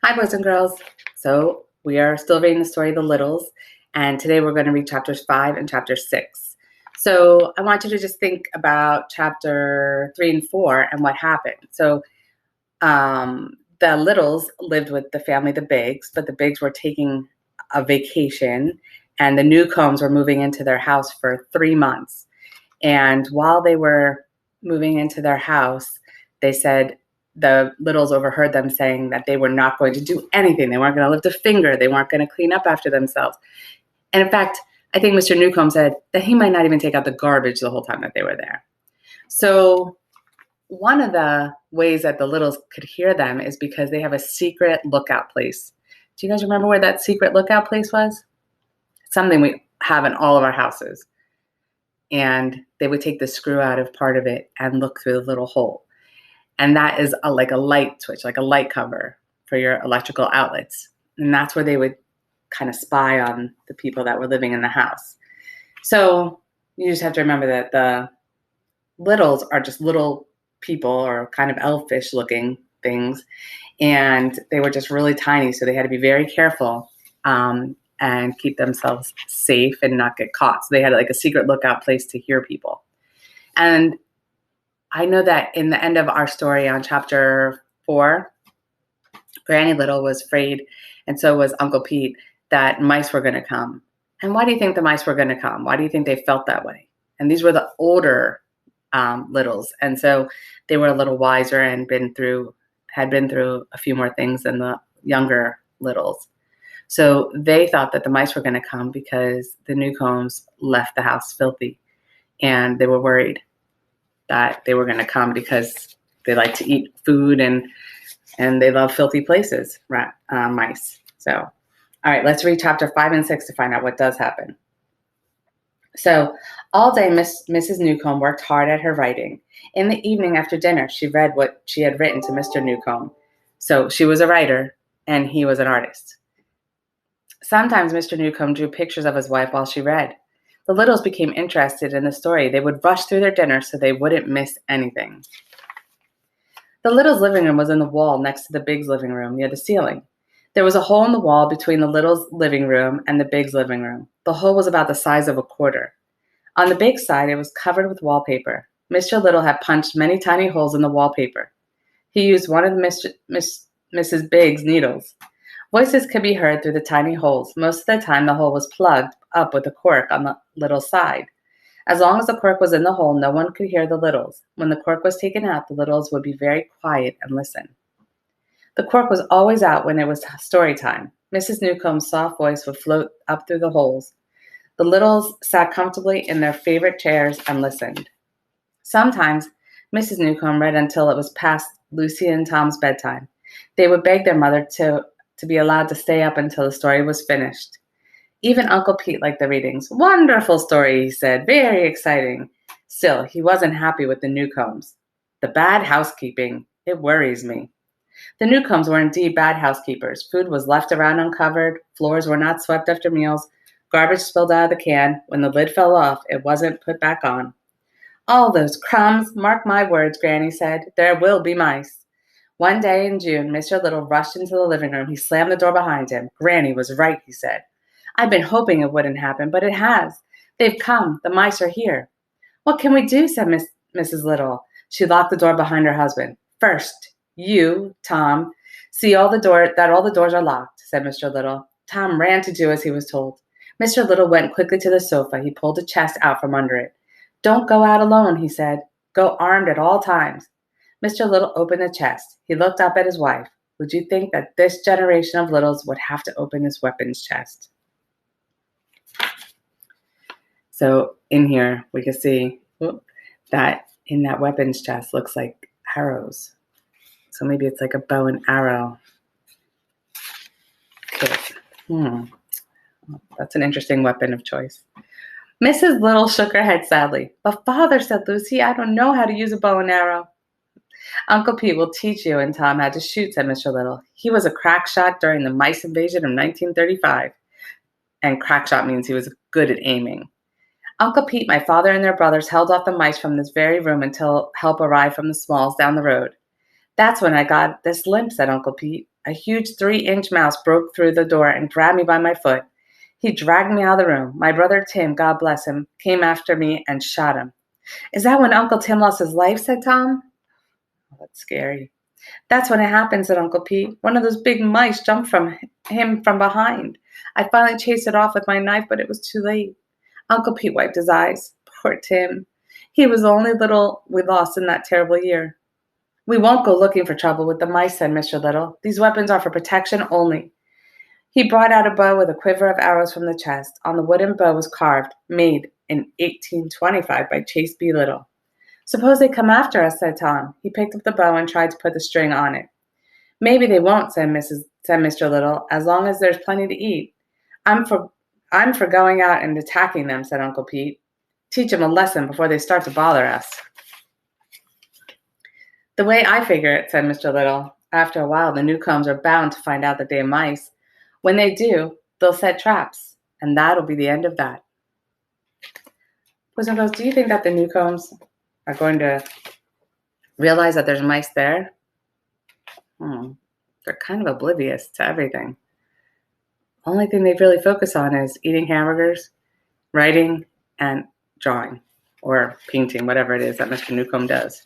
Hi, boys and girls. So we are still reading the story of the Littles, and today we're going to read chapters 5 and chapter 6. So I want you to just think about chapter 3 and 4 and what happened. So the Littles lived with the family, the Biggs, but the Biggs were taking a vacation, and the Newcombs were moving into their house for 3 months. And while they were moving into their house, they said the Littles overheard them saying that they were not going to do anything. They weren't going to lift a finger. They weren't going to clean up after themselves. And in fact, I think Mr. Newcomb said that he might not even take out the garbage the whole time that they were there. So one of the ways that the Littles could hear them is because they have a secret lookout place. Do you guys remember where that secret lookout place was? It's something we have in all of our houses. And they would take the screw out of part of it and look through the little hole. And that is like a light switch, like a light cover for your electrical outlets. And that's where they would kind of spy on the people that were living in the house. So you just have to remember that the Littles are just little people or kind of elfish looking things. And they were just really tiny. So they had to be very careful and keep themselves safe and not get caught. So they had like a secret lookout place to hear people. And I know that in the end of our story on chapter 4, Granny Little was afraid, and so was Uncle Pete, that mice were going to come. And why do you think the mice were going to come? Why do you think they felt that way? And these were the older Littles, and so they were a little wiser and had been through a few more things than the younger Littles. So they thought that the mice were going to come because the Newcombs left the house filthy, and they were worried that they were going to come because they like to eat food and they love filthy places, mice. So, all right, let's read chapter 5 and 6 to find out what does happen. So all day, Mrs. Newcomb worked hard at her writing. In the evening after dinner, she read what she had written to Mr. Newcomb. So she was a writer and he was an artist. Sometimes Mr. Newcomb drew pictures of his wife while she read. The Littles became interested in the story. They would rush through their dinner so they wouldn't miss anything. The Littles' living room was in the wall next to the Biggs' living room, near the ceiling. There was a hole in the wall between the Littles' living room and the Biggs' living room. The hole was about the size of a quarter. On the Biggs' side, it was covered with wallpaper. Mr. Little had punched many tiny holes in the wallpaper. He used one of Mrs. Biggs' needles. Voices could be heard through the tiny holes. Most of the time, the hole was plugged up with a cork on the Littles' side. As long as the cork was in the hole, no one could hear the Littles. When the cork was taken out, the Littles would be very quiet and listen. The cork was always out when it was story time. Mrs. Newcomb's soft voice would float up through the holes. The Littles sat comfortably in their favorite chairs and listened. Sometimes, Mrs. Newcomb read until it was past Lucy and Tom's bedtime. They would beg their mother to be allowed to stay up until the story was finished. Even Uncle Pete liked the readings. Wonderful story, he said. Very exciting. Still, he wasn't happy with the Newcombs. The bad housekeeping. It worries me. The Newcombs were indeed bad housekeepers. Food was left around uncovered. Floors were not swept after meals. Garbage spilled out of the can. When the lid fell off, it wasn't put back on. All those crumbs. Mark my words, Granny said. There will be mice. One day in June, Mr. Little rushed into the living room. He slammed the door behind him. Granny was right, he said. I've been hoping it wouldn't happen, but it has. They've come. The mice are here. What can we do, said Mrs. Little. She locked the door behind her husband. First, you, Tom, see that all the doors are locked, said Mr. Little. Tom ran to do as he was told. Mr. Little went quickly to the sofa. He pulled a chest out from under it. Don't go out alone, he said. Go armed at all times. Mr. Little opened the chest. He looked up at his wife. Would you think that this generation of Littles would have to open this weapons chest? So in here, we can see that in that weapons chest looks like arrows. So maybe it's like a bow and arrow kit. That's an interesting weapon of choice. Mrs. Little shook her head sadly. But Father, said Lucy, I don't know how to use a bow and arrow. Uncle Pete will teach you and Tom how to shoot, said Mr. Little. He was a crack shot during the mice invasion of 1935. And crack shot means he was good at aiming. Uncle Pete, my father, and their brothers held off the mice from this very room until help arrived from the Smalls down the road. That's when I got this limp, said Uncle Pete. A huge 3-inch mouse broke through the door and grabbed me by my foot. He dragged me out of the room. My brother Tim, God bless him, came after me and shot him. Is that when Uncle Tim lost his life? Said Tom. Oh, that's scary. That's when it happened, said Uncle Pete. One of those big mice jumped from him from behind. I finally chased it off with my knife, but it was too late. Uncle Pete wiped his eyes. Poor Tim. He was the only little we lost in that terrible year. We won't go looking for trouble with the mice, said Mr. Little. These weapons are for protection only. He brought out a bow with a quiver of arrows from the chest. On the wooden bow was carved, made in 1825 by Chase B. Little. Suppose they come after us, said Tom. He picked up the bow and tried to put the string on it. Maybe they won't, said Mr. Little, as long as there's plenty to eat. I'm for going out and attacking them, said Uncle Pete. Teach them a lesson before they start to bother us. The way I figure it, said Mr. Little, after a while the Newcombs are bound to find out that they're mice. When they do, they'll set traps, and that'll be the end of that. Boys and girls, do you think that the Newcombs are going to realize that there's mice there? They're kind of oblivious to everything. Only thing they really focus on is eating hamburgers, writing, and drawing, or painting, whatever it is that Mr. Newcomb does.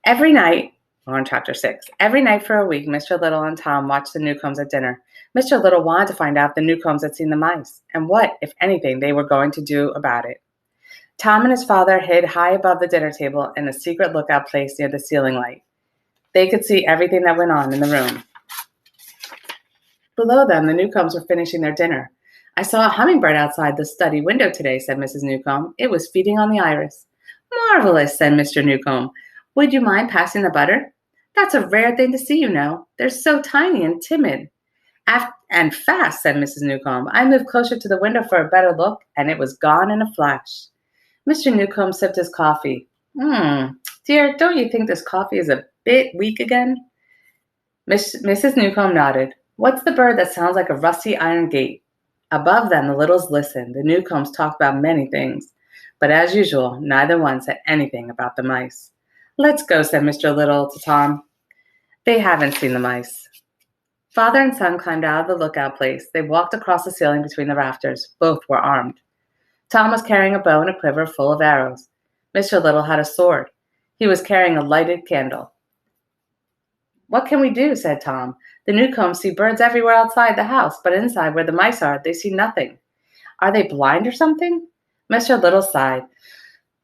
Every night, we're on chapter 6, every night for a week, Mr. Little and Tom watched the Newcombs at dinner. Mr. Little wanted to find out if the Newcombs had seen the mice, and what, if anything, they were going to do about it. Tom and his father hid high above the dinner table in a secret lookout place near the ceiling light. They could see everything that went on in the room. Below them, the Newcombs were finishing their dinner. I saw a hummingbird outside the study window today, said Mrs. Newcomb. It was feeding on the iris. Marvelous, said Mr. Newcomb. Would you mind passing the butter? That's a rare thing to see, you know. They're so tiny and timid. And fast, said Mrs. Newcomb. I moved closer to the window for a better look, and it was gone in a flash. Mr. Newcomb sipped his coffee. Dear, don't you think this coffee is a bit weak again? Mrs. Newcomb nodded. What's the bird that sounds like a rusty iron gate? Above them, the Littles listened. The Newcombs talked about many things, but as usual, neither one said anything about the mice. Let's go, said Mr. Little to Tom. They haven't seen the mice. Father and son climbed out of the lookout place. They walked across the ceiling between the rafters. Both were armed. Tom was carrying a bow and a quiver full of arrows. Mr. Little had a sword. He was carrying a lighted candle. What can we do? Said Tom. The Newcombs see birds everywhere outside the house, but inside where the mice are, they see nothing. Are they blind or something? Mr. Little sighed.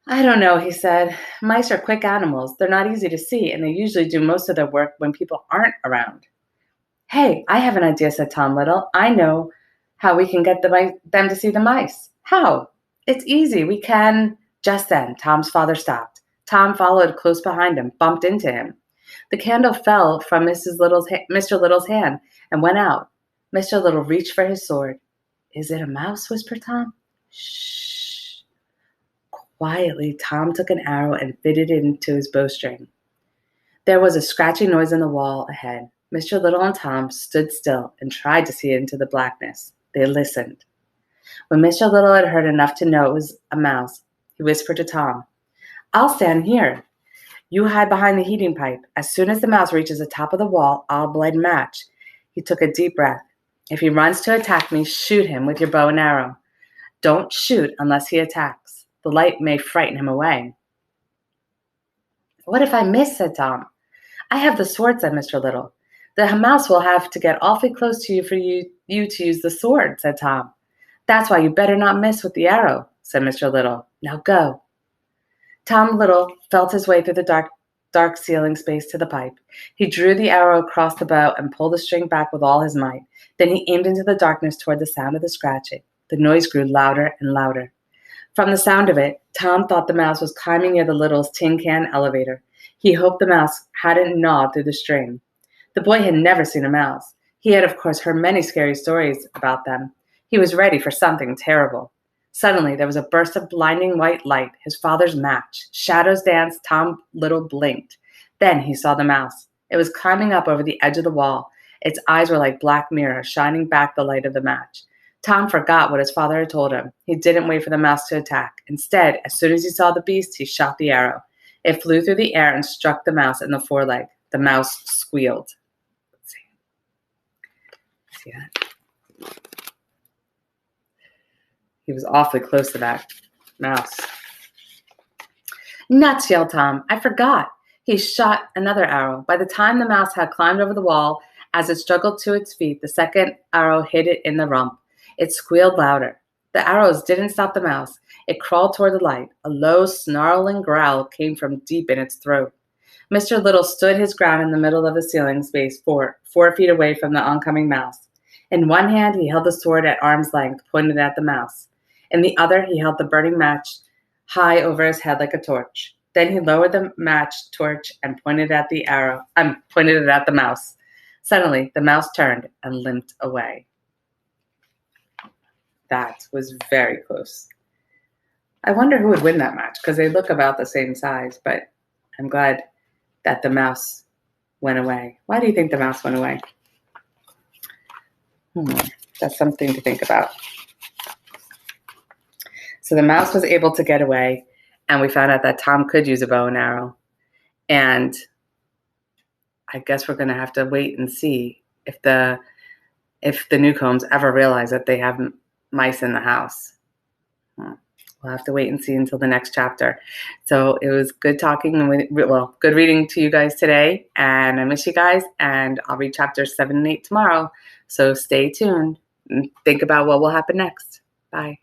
I don't know, he said. Mice are quick animals. They're not easy to see, and they usually do most of their work when people aren't around. Hey, I have an idea, said Tom Little. I know how we can get them to see the mice. How? It's easy. We can. Just then, Tom's father stopped. Tom followed close behind him, bumped into him. The candle fell from Mr. Little's hand and went out. Mr. Little reached for his sword. Is it a mouse? Whispered Tom. Shh. Quietly, Tom took an arrow and fitted it into his bowstring. There was a scratching noise in the wall ahead. Mr. Little and Tom stood still and tried to see into the blackness. They listened. When Mr. Little had heard enough to know it was a mouse, he whispered to Tom, I'll stand here. You hide behind the heating pipe. As soon as the mouse reaches the top of the wall, I'll light a match. He took a deep breath. If he runs to attack me, shoot him with your bow and arrow. Don't shoot unless he attacks. The light may frighten him away. What if I miss? Said Tom. I have the sword, said Mr. Little. The mouse will have to get awfully close to you for you to use the sword, said Tom. That's why you better not miss with the arrow, said Mr. Little. Now go. Tom Little felt his way through the dark ceiling space to the pipe. He drew the arrow across the bow and pulled the string back with all his might. Then he aimed into the darkness toward the sound of the scratching. The noise grew louder and louder. From the sound of it, Tom thought the mouse was climbing near the Littles' tin can elevator. He hoped the mouse hadn't gnawed through the string. The boy had never seen a mouse. He had, of course, heard many scary stories about them. He was ready for something terrible. Suddenly, there was a burst of blinding white light, his father's match. Shadows danced. Tom Little blinked. Then he saw the mouse. It was climbing up over the edge of the wall. Its eyes were like black mirrors, shining back the light of the match. Tom forgot what his father had told him. He didn't wait for the mouse to attack. Instead, as soon as he saw the beast, he shot the arrow. It flew through the air and struck the mouse in the foreleg. The mouse squealed. See that? He was awfully close to that mouse. Nuts, yelled Tom. I forgot. He shot another arrow. By the time the mouse had climbed over the wall, as it struggled to its feet, the second arrow hit it in the rump. It squealed louder. The arrows didn't stop the mouse. It crawled toward the light. A low, snarling growl came from deep in its throat. Mr. Little stood his ground in the middle of the ceiling space, 4 feet away from the oncoming mouse. In one hand, he held the sword at arm's length, pointed at the mouse. In the other, he held the burning match high over his head like a torch. Then he lowered the match torch and pointed it at the mouse. Suddenly, the mouse turned and limped away. That was very close. I wonder who would win that match, because they look about the same size, but I'm glad that the mouse went away. Why do you think the mouse went away? That's something to think about. So the mouse was able to get away, and we found out that Tom could use a bow and arrow. And I guess we're going to have to wait and see if the Newcombs ever realize that they have mice in the house. We'll have to wait and see until the next chapter. So it was good talking and good reading to you guys today. And I miss you guys. And I'll read chapters 7 and 8 tomorrow. So stay tuned and think about what will happen next. Bye.